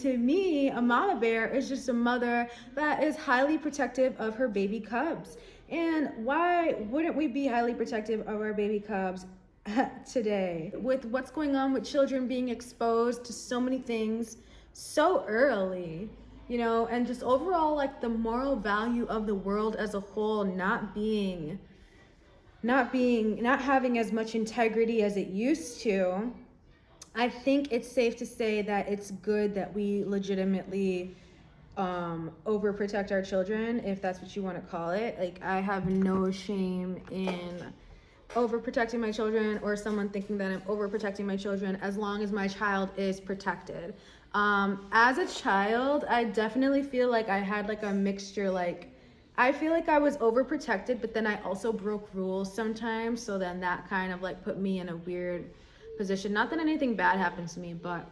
To me, a mama bear is just a mother that is highly protective of her baby cubs. And why wouldn't we be highly protective of our baby cubs today? With what's going on with children being exposed to so many things so early, you know, and just overall, like, the moral value of the world as a whole not having as much integrity as it used to. I think it's safe to say that it's good that we legitimately overprotect our children, if that's what you want to call it. Like, I have no shame in overprotecting my children, or someone thinking that I'm overprotecting my children, as long as my child is protected. As a child, I definitely feel like I had like a mixture. Like, I feel like I was overprotected, but then I also broke rules sometimes, so then that kind of like put me in a weird position. Not that anything bad happened to me, but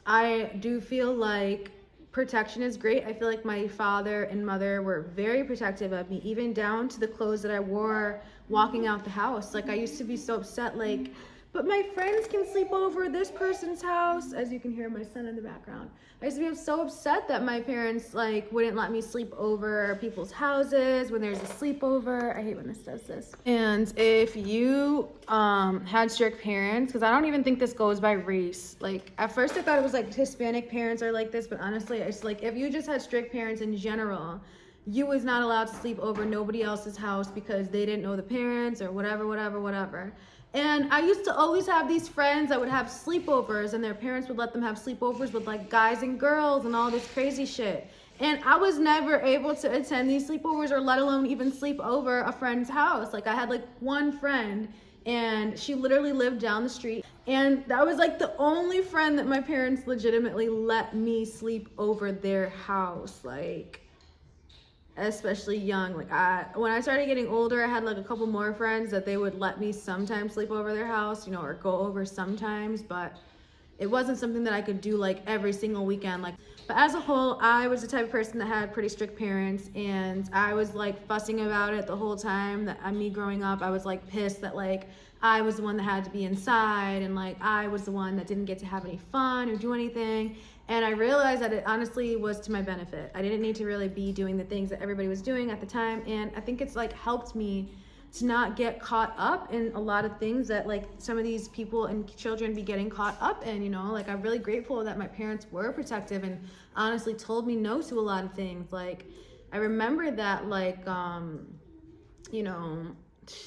I do feel like protection is great. I feel like my father and mother were very protective of me, even down to the clothes that I wore walking out the house. Like, I used to be so upset, like, but my friends can sleep over at this person's house. As you can hear my son in the background. I used to be so upset that my parents like wouldn't let me sleep over people's houses when there's a sleepover. I hate when this does this. And if you had strict parents, because I don't even think this goes by race. Like, at first I thought it was like Hispanic parents are like this, but honestly, it's like if you just had strict parents in general, you was not allowed to sleep over nobody else's house because they didn't know the parents or whatever. And I used to always have these friends that would have sleepovers, and their parents would let them have sleepovers with like guys and girls and all this crazy shit. And I was never able to attend these sleepovers, or let alone even sleep over a friend's house. Like, I had like one friend, and she literally lived down the street. And that was like the only friend that my parents legitimately let me sleep over their house. Like, especially young. Like, when I started getting older, I had like a couple more friends that they would let me sometimes sleep over their house, you know, or go over sometimes, but it wasn't something that I could do like every single weekend. Like, but as a whole, I was the type of person that had pretty strict parents, and I was like fussing about it the whole time. That me growing up, I was like pissed that like I was the one that had to be inside, and like I was the one that didn't get to have any fun or do anything. And I realized that it honestly was to my benefit. I didn't need to really be doing the things that everybody was doing at the time. And I think it's like helped me to not get caught up in a lot of things that like some of these people and children be getting caught up in, you know. Like, I'm really grateful that my parents were protective and honestly told me no to a lot of things. Like, I remember that, like, you know,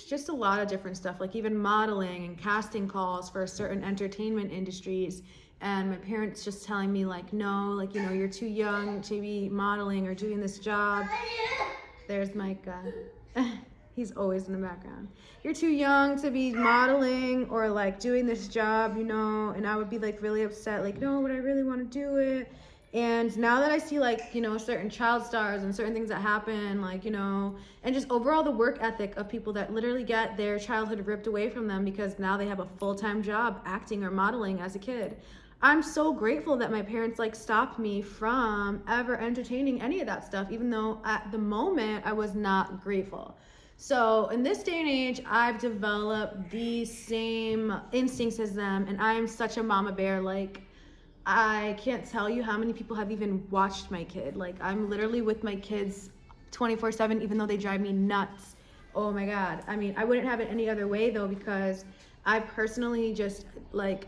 just a lot of different stuff, like even modeling and casting calls for certain entertainment industries. And my parents just telling me like, no, like, you know, you're too young to be modeling or doing this job. There's Micah. He's always in the background. You're too young to be modeling or like doing this job, you know. And I would be like really upset, like, no, but I really want to do it. And now that I see like, you know, certain child stars and certain things that happen, like, you know, and just overall the work ethic of people that literally get their childhood ripped away from them because now they have a full-time job acting or modeling as a kid. I'm so grateful that my parents like stopped me from ever entertaining any of that stuff, even though at the moment I was not grateful. So in this day and age, I've developed the same instincts as them, and I am such a mama bear. Like, I can't tell you how many people have even watched my kid. Like, I'm literally with my kids 24/7, even though they drive me nuts. Oh my God. I mean, I wouldn't have it any other way though, because I personally just like,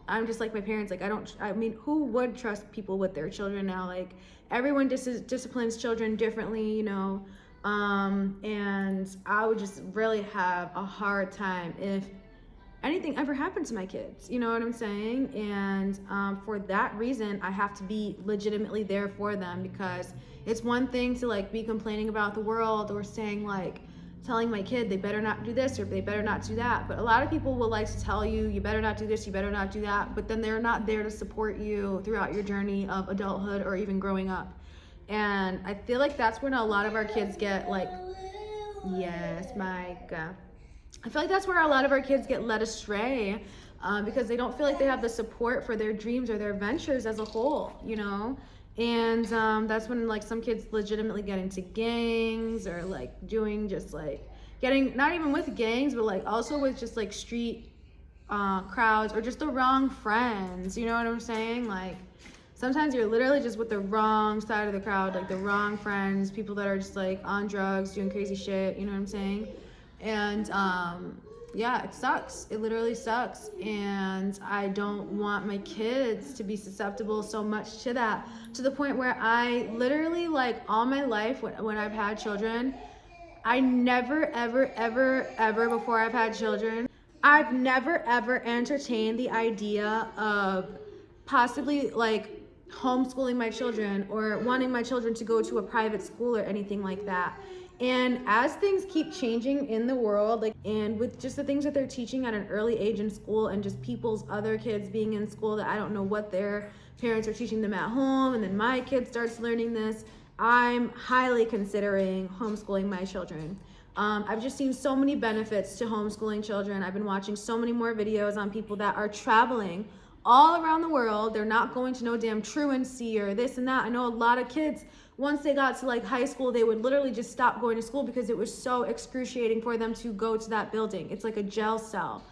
I'm just like my parents. Like, I mean, who would trust people with their children now? Like, everyone disciplines children differently, you know? And I would just really have a hard time if anything ever happened to my kids, you know what I'm saying? And for that reason, I have to be legitimately there for them, because it's one thing to like be complaining about the world or saying like, telling my kid they better not do this or they better not do that. But a lot of people will like to tell you, you better not do this, you better not do that, but then they're not there to support you throughout your journey of adulthood or even growing up. And I feel like that's when a lot of our kids get like, yes, Micah. I feel like that's where a lot of our kids get led astray, because they don't feel like they have the support for their dreams or their ventures as a whole, you know? And that's when like some kids legitimately get into gangs or like doing just like getting, not even with gangs, but like also with just like street crowds or just the wrong friends, you know what I'm saying? Like, Sometimes you're literally just with the wrong side of the crowd, like the wrong friends, people that are just like on drugs, doing crazy shit, you know what I'm saying? And yeah, it sucks. It literally sucks. And I don't want my kids to be susceptible so much to that, to the point where I literally, like, all my life when I've had children, I never, ever, ever, ever before I've had children, I've never, ever entertained the idea of possibly like homeschooling my children or wanting my children to go to a private school or anything like that. And as things keep changing in the world, like, and with just the things that they're teaching at an early age in school, and just people's other kids being in school that I don't know what their parents are teaching them at home, and then my kid starts learning this, I'm highly considering homeschooling my children. I've just seen so many benefits to homeschooling children. I've been watching so many more videos on people that are traveling all around the world. They're not going to no damn truancy or this and that. I know a lot of kids, once they got to like high school, they would literally just stop going to school because it was so excruciating for them to go to that building. It's like a jail cell.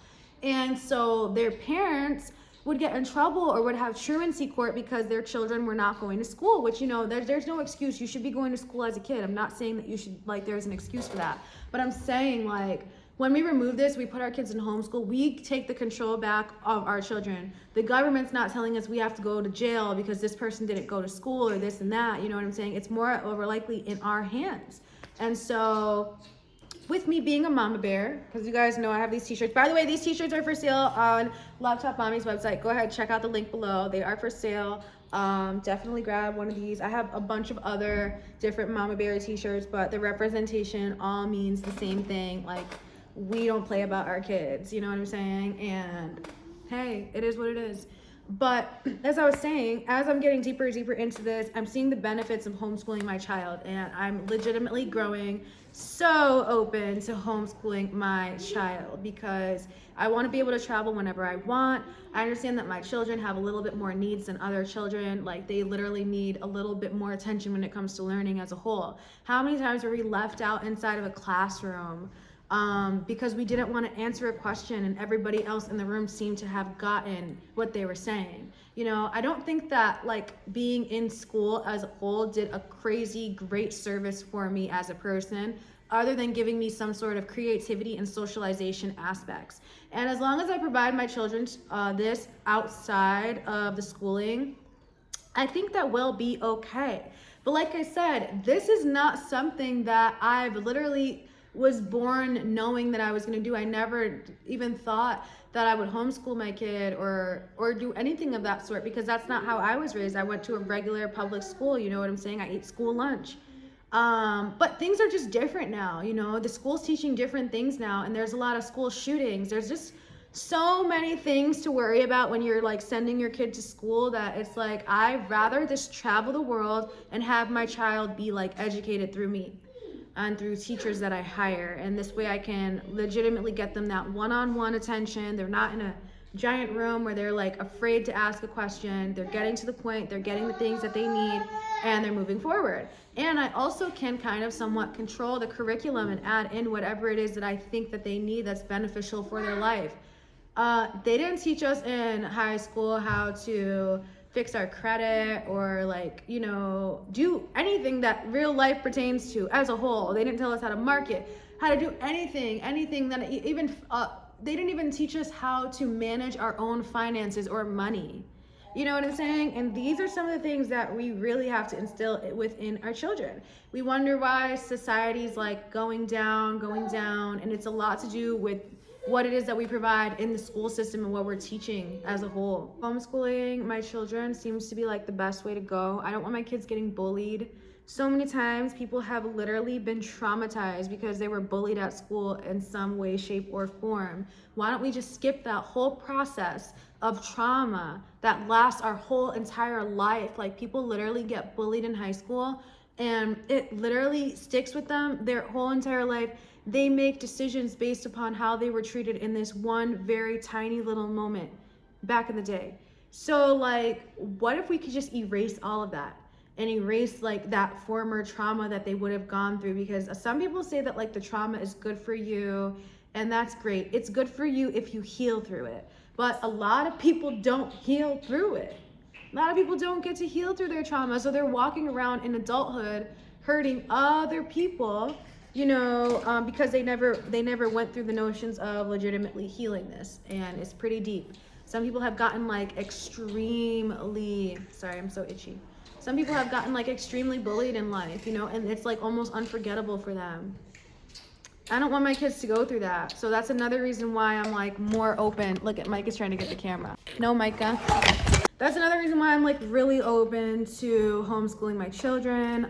And so their parents would get in trouble or would have truancy court because their children were not going to school, which, you know, there's no excuse. You should be going to school as a kid. I'm not saying that you should, like, there's an excuse for that. But I'm saying, like, when we remove this, we put our kids in homeschool, we take the control back of our children. The government's not telling us we have to go to jail because this person didn't go to school or this and that. You know what I'm saying? It's more over likely in our hands. And so with me being a mama bear, because you guys know I have these t-shirts. By the way, these t-shirts are for sale on Laptop Mommy's website. Go ahead, check out the link below. They are for sale. Definitely grab one of these. I have a bunch of other different mama bear t-shirts, but the representation all means the same thing. Like, we don't play about our kids, you know what I'm saying? And hey, it is what it is. But as I was saying, as I'm getting deeper and deeper into this, I'm seeing the benefits of homeschooling my child, and I'm legitimately growing so open to homeschooling my child because I want to be able to travel whenever I want. I understand that my children have a little bit more needs than other children. Like, they literally need a little bit more attention when it comes to learning as a whole. How many times were we left out inside of a classroom because we didn't want to answer a question and everybody else in the room seemed to have gotten what they were saying? You know, I don't think that, like, being in school as a whole did a crazy great service for me as a person, other than giving me some sort of creativity and socialization aspects. And as long as I provide my children this outside of the schooling, I think that will be okay. But like I said, this is not something that I've literally was born knowing that I was going to do. I never even thought that I would homeschool my kid or do anything of that sort, because that's not how I was raised. I went to a regular public school, you know what I'm saying? I ate school lunch. But things are just different now, you know? The school's teaching different things now, and there's a lot of school shootings. There's just so many things to worry about when you're, like, sending your kid to school that it's like, I'd rather just travel the world and have my child be, like, educated through me and through teachers that I hire. And this way I can legitimately get them that one-on-one attention. They're not in a giant room where they're, like, afraid to ask a question. They're getting to the point, they're getting the things that they need, and they're moving forward. And I also can kind of somewhat control the curriculum and add in whatever it is that I think that they need that's beneficial for their life. They didn't teach us in high school how to fix our credit or, like, you know, do anything that real life pertains to as a whole. They didn't tell us how to market, how to do anything that even, they didn't even teach us how to manage our own finances or money. You know what I'm saying? And these are some of the things that we really have to instill within our children. We wonder why society's, like, going down, and it's a lot to do with what it is that we provide in the school system and what we're teaching as a whole. Homeschooling my children seems to be, like, the best way to go. I don't want my kids getting bullied. So many times people have literally been traumatized because they were bullied at school in some way, shape, or form. Why don't we just skip that whole process of trauma that lasts our whole entire life? Like, people literally get bullied in high school and it literally sticks with them their whole entire life. They make decisions based upon how they were treated in this one very tiny little moment back in the day. So, like, what if we could just erase all of that and erase, like, that former trauma that they would have gone through? Because some people say that, like, the trauma is good for you, and that's great. It's good for you if you heal through it. But a lot of people don't heal through it. A lot of people don't get to heal through their trauma, so they're walking around in adulthood hurting other people, you know, because they never went through the notions of legitimately healing this, and it's pretty deep. Some people have gotten like extremely, sorry, I'm so itchy. Some people have gotten like extremely bullied in life, you know, and it's like almost unforgettable for them. I don't want my kids to go through that. So that's another reason why I'm like more open. Look at Mike is trying to get the camera. No, Micah. That's another reason why I'm like really open to homeschooling my children.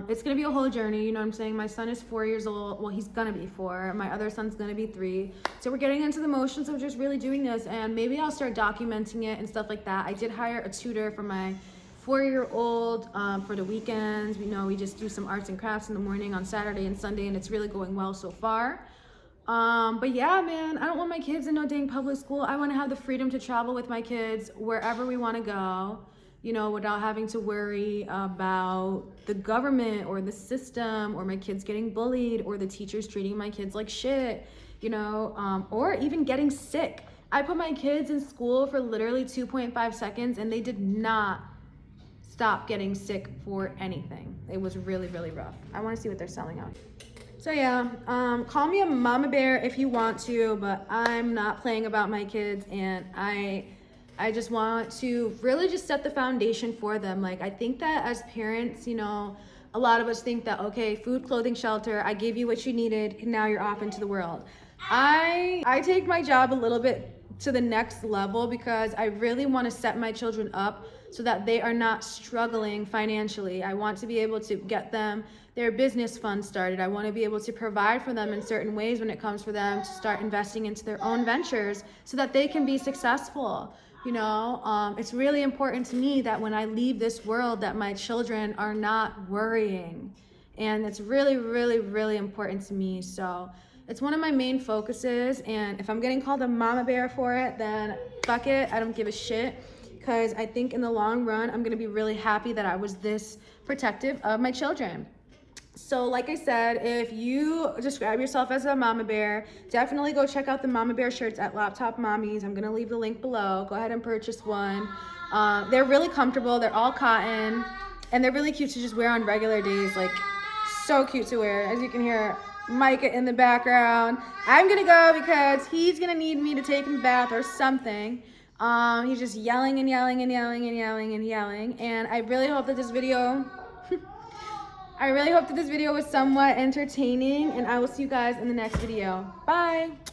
It's gonna be a whole journey, you know what I'm saying? My son is 4 years old. Well, he's gonna be 4. My other son's gonna be 3. So we're getting into the motions of just really doing this, and maybe I'll start documenting it and stuff like that. I did hire a tutor for my 4-year-old for the weekends. You know, we just do some arts and crafts in the morning on Saturday and Sunday, and it's really going well so far. But yeah, man, I don't want my kids in no dang public school. I want to have the freedom to travel with my kids wherever we want to go, you know, without having to worry about the government or the system or my kids getting bullied or the teachers treating my kids like shit, you know, or even getting sick. I put my kids in school for literally 2.5 seconds and they did not stop getting sick for anything. It was really, really rough. I want to see what they're selling on. So yeah, call me a mama bear if you want to, but I'm not playing about my kids, and I just want to really just set the foundation for them. Like, I think that as parents, you know, a lot of us think that, okay, food, clothing, shelter, I gave you what you needed, and now you're off into the world. I take my job a little bit to the next level because I really want to set my children up so that they are not struggling financially. I want to be able to get them their business fund started. I want to be able to provide for them in certain ways when it comes for them to start investing into their own ventures so that they can be successful. You know, it's really important to me that when I leave this world that my children are not worrying. And it's really, really, really important to me. So it's one of my main focuses. And if I'm getting called a mama bear for it, then fuck it. I don't give a shit. Because I think in the long run, I'm going to be really happy that I was this protective of my children. So like I said, if you describe yourself as a mama bear, definitely go check out the mama bear shirts at Laptop Mommies. I'm going to leave the link below. Go ahead and purchase one. They're really comfortable. They're all cotton. And they're really cute to just wear on regular days. Like, so cute to wear. As you can hear Micah in the background. I'm going to go because he's going to need me to take him a bath or something. He's just yelling and yelling and yelling and yelling and yelling. And I really hope that this video... I really hope that this video was somewhat entertaining, and I will see you guys in the next video. Bye!